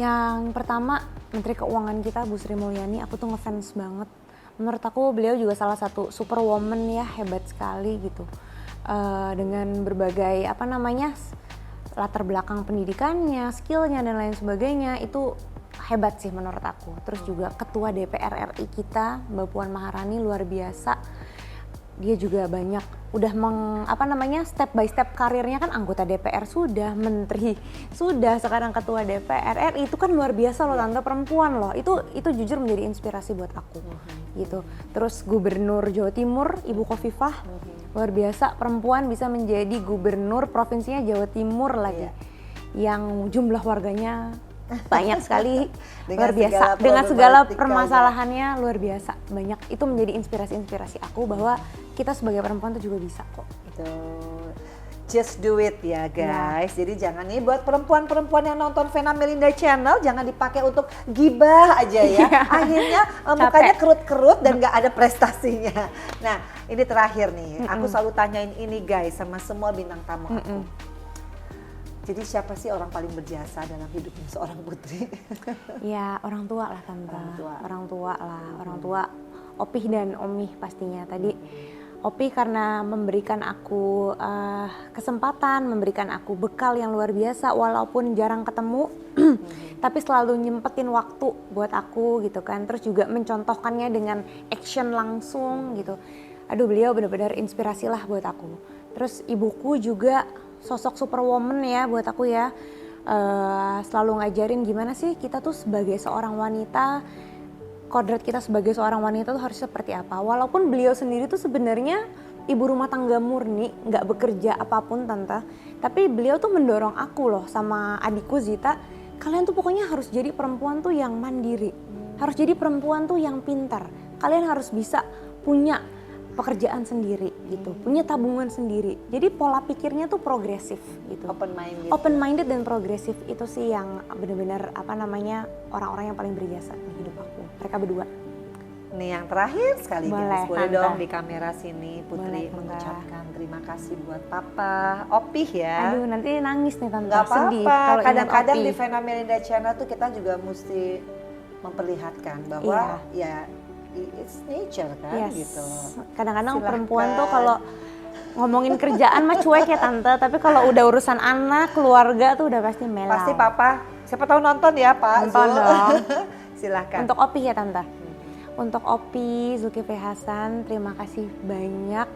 Yang pertama Menteri Keuangan kita Bu Sri Mulyani, aku tuh ngefans banget. Menurut aku beliau juga salah satu superwoman ya, hebat sekali gitu. Dengan berbagai latar belakang pendidikannya, skillnya dan lain sebagainya itu hebat sih menurut aku. Terus juga Ketua DPR RI kita Mbak Puan Maharani luar biasa. Dia juga banyak udah step by step karirnya, kan anggota DPR sudah, menteri sudah, sekarang ketua DPR RI, itu kan luar biasa loh tante, perempuan loh. Itu jujur menjadi inspirasi buat aku gitu. Terus Gubernur Jawa Timur Ibu Khofifah luar biasa, perempuan bisa menjadi gubernur provinsinya Jawa Timur lagi. Yang jumlah warganya banyak sekali, luar biasa, dengan segala permasalahannya luar biasa banyak. Itu menjadi inspirasi aku bahwa kita sebagai perempuan tuh juga bisa kok. Just do it ya guys. Jadi jangan nih buat perempuan-perempuan yang nonton Vena Melinda Channel, jangan dipakai untuk gibah aja ya. Akhirnya mukanya kerut-kerut dan gak ada prestasinya. Nah ini terakhir nih, aku selalu tanyain ini guys sama semua bintang tamu aku. Jadi siapa sih orang paling berjasa dalam hidupnya seorang putri? Ya orang tua lah tante, orang tua Opih dan Omih pastinya. Tadi Opih karena memberikan aku kesempatan, memberikan aku bekal yang luar biasa walaupun jarang ketemu, tapi selalu nyempetin waktu buat aku gitu kan. Terus juga mencontohkannya dengan action langsung gitu. Aduh beliau benar-benar inspirasi lah buat aku. Terus ibuku juga sosok superwoman ya buat aku ya, selalu ngajarin gimana sih kita tuh sebagai seorang wanita, kodrat kita sebagai seorang wanita tuh harus seperti apa. Walaupun beliau sendiri tuh sebenarnya ibu rumah tangga murni, nggak bekerja apapun tante, tapi beliau tuh mendorong aku loh sama adikku Zita, kalian tuh pokoknya harus jadi perempuan tuh yang mandiri, harus jadi perempuan tuh yang pintar, kalian harus bisa punya pekerjaan sendiri gitu, punya tabungan sendiri. Jadi pola pikirnya tuh progresif gitu. Open minded dan progresif itu sih yang benar-benar orang-orang yang paling berjasa di hidup aku. Mereka berdua. Nih yang terakhir sekali guys, boleh tante. dong di kamera sini Putri mengucapkan terima kasih buat Papa Opih ya. Aduh nanti nangis nih tante. Gak Sedih apa-apa, kalau kadang-kadang ingat di Opih. Vena Melinda Channel tuh kita juga mesti memperlihatkan bahwa ya it's nature kan gitu. Kadang-kadang Silahkan. perempuan tuh kalau ngomongin kerjaan mah cuek ya tante, tapi kalau udah urusan anak, keluarga tuh udah pasti melau. Pasti Papa, siapa tahu nonton ya Pak. Nonton dong. Silahkan. Untuk Opih ya tante. Untuk Opih Zulkifli Hasan, terima kasih banyak.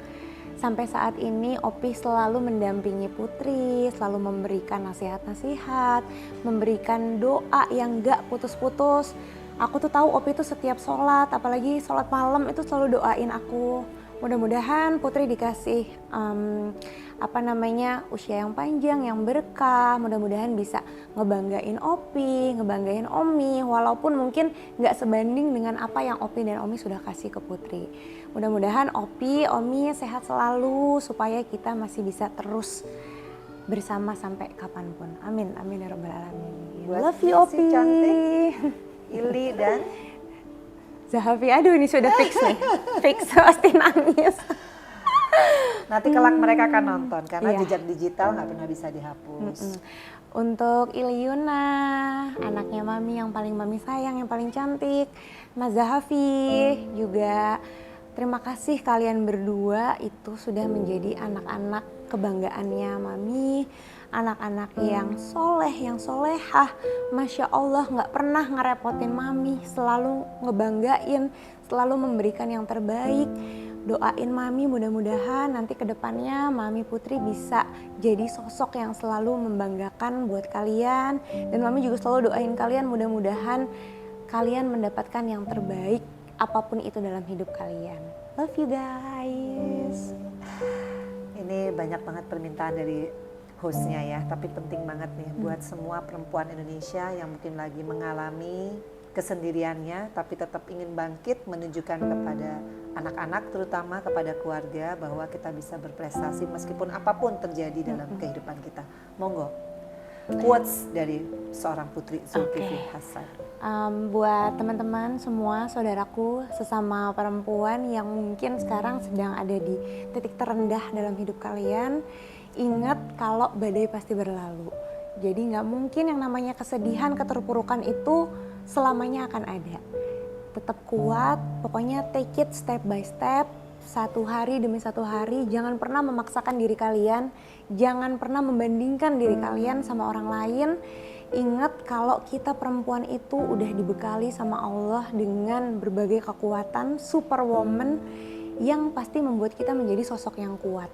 Sampai saat ini Opih selalu mendampingi Putri, selalu memberikan nasihat-nasihat, memberikan doa yang gak putus-putus. Aku tuh tahu Opih tuh setiap sholat, apalagi sholat malam itu selalu doain aku. Mudah-mudahan Putri dikasih usia yang panjang, yang berkah. Mudah-mudahan bisa ngebanggain Opih, ngebanggain Omi, walaupun mungkin nggak sebanding dengan apa yang Opih dan Omi sudah kasih ke Putri. Mudah-mudahan Opih, Omi sehat selalu supaya kita masih bisa terus bersama sampai kapanpun. Amin, amin ya rabbal alamin. Love you si Opih. cantik, Ili dan Zahafi, aduh ini sudah fix nih, fix pasti nangis. nanti kelak mereka akan nonton karena Iya. jejak digital nggak pernah bisa dihapus. Untuk Ilyuna, anaknya Mami yang paling Mami sayang, yang paling cantik. Mas Zahafi juga terima kasih kalian berdua itu sudah menjadi anak-anak kebanggaannya Mami. Anak-anak yang soleh, yang solehah, Masya Allah gak pernah ngerepotin Mami, selalu ngebanggain, selalu memberikan yang terbaik. Doain Mami mudah-mudahan nanti kedepannya Mami Putri bisa jadi sosok yang selalu membanggakan buat kalian. Dan Mami juga selalu doain kalian mudah-mudahan kalian mendapatkan yang terbaik apapun itu dalam hidup kalian. Love you guys. Ini banyak banget permintaan dari hostnya ya, tapi penting banget nih buat semua perempuan Indonesia yang mungkin lagi mengalami kesendiriannya tapi tetap ingin bangkit menunjukkan kepada anak-anak terutama kepada keluarga bahwa kita bisa berprestasi meskipun apapun terjadi dalam kehidupan kita. Monggo, quotes dari seorang Putri Zulkifli Hasan. Buat teman-teman semua, saudaraku, sesama perempuan yang mungkin sekarang sedang ada di titik terendah dalam hidup kalian, ingat kalau badai pasti berlalu. Jadi nggak mungkin yang namanya kesedihan, keterpurukan itu selamanya akan ada. Tetap kuat, pokoknya take it step by step, satu hari demi satu hari, jangan pernah memaksakan diri kalian, jangan pernah membandingkan diri kalian sama orang lain. Ingat kalau kita perempuan itu udah dibekali sama Allah dengan berbagai kekuatan superwoman yang pasti membuat kita menjadi sosok yang kuat.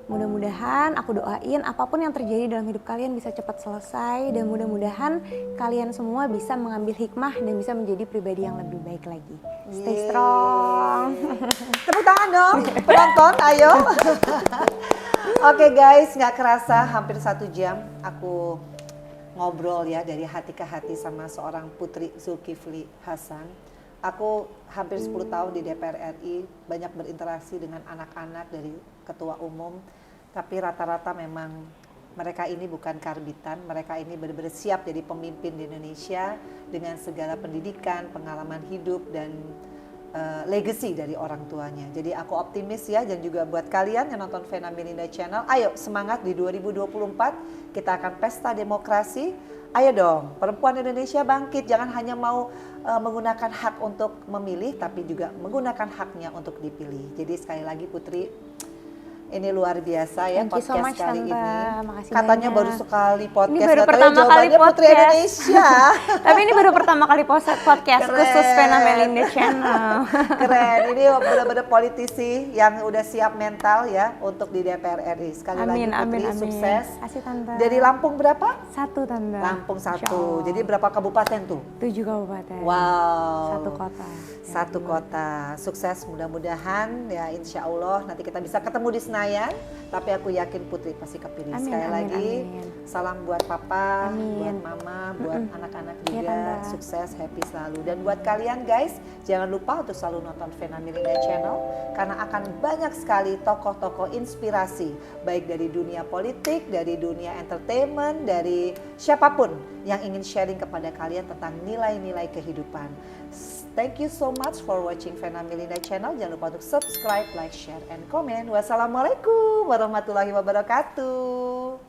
Mudah-mudahan aku doain apapun yang terjadi dalam hidup kalian bisa cepat selesai, dan mudah-mudahan kalian semua bisa mengambil hikmah dan bisa menjadi pribadi yang lebih baik lagi. Stay strong. Tepuk tangan dong, penonton, ayo. Oke guys, nggak kerasa hampir 1 jam aku ngobrol ya dari hati ke hati sama seorang Putri Zulkifli Hasan. Aku hampir 10 tahun di DPR RI, banyak berinteraksi dengan anak-anak dari ketua umum, tapi rata-rata memang mereka ini bukan karbitan, mereka ini benar-benar siap jadi pemimpin di Indonesia dengan segala pendidikan, pengalaman hidup, dan legacy dari orang tuanya. Jadi aku optimis ya, dan juga buat kalian yang nonton Vena Melinda Channel, ayo semangat di 2024, kita akan pesta demokrasi. Ayo dong, perempuan Indonesia bangkit, jangan hanya mau menggunakan hak untuk memilih, tapi juga menggunakan haknya untuk dipilih. Jadi sekali lagi Putri, ini luar biasa ya. Thank you so podcast much, kali Tante. ini. Makasih Katanya banyak. baru sekali podcast, Ini baru nggak tahu pertama kali jawabannya Putri podcast. Indonesia. Tapi ini baru pertama kali podcast Keren. khusus Vena Melinda Channel. Keren, ini benar-benar politisi yang udah siap mental ya untuk di DPR RI. Sekali Amin, lagi Putri, amin, amin. sukses. Kasih Tante. Dari Lampung berapa? 1 Tante. Lampung Insya 1. Allah. Jadi berapa kabupaten tuh? 7 kabupaten. Wow. 1 kota. Satu kota. Sukses, mudah-mudahan ya, insya Allah nanti kita bisa ketemu di Senayan. Tapi aku yakin Putri pasti kepilih. Amin, Sekali amin, lagi amin. salam buat papa, Amin. buat mama, buat anak-anak Iya, juga. Tante. Sukses, happy selalu. Dan buat kalian guys, jangan lupa untuk selalu nonton Vena Melinda Channel, karena akan banyak sekali tokoh-tokoh inspirasi, baik dari dunia politik, dari dunia entertainment, dari siapapun yang ingin sharing kepada kalian tentang nilai-nilai kehidupan. Thank you so much for watching Vena Melinda Channel. Jangan lupa untuk subscribe, like, share, and comment. Wassalamualaikum warahmatullahi wabarakatuh.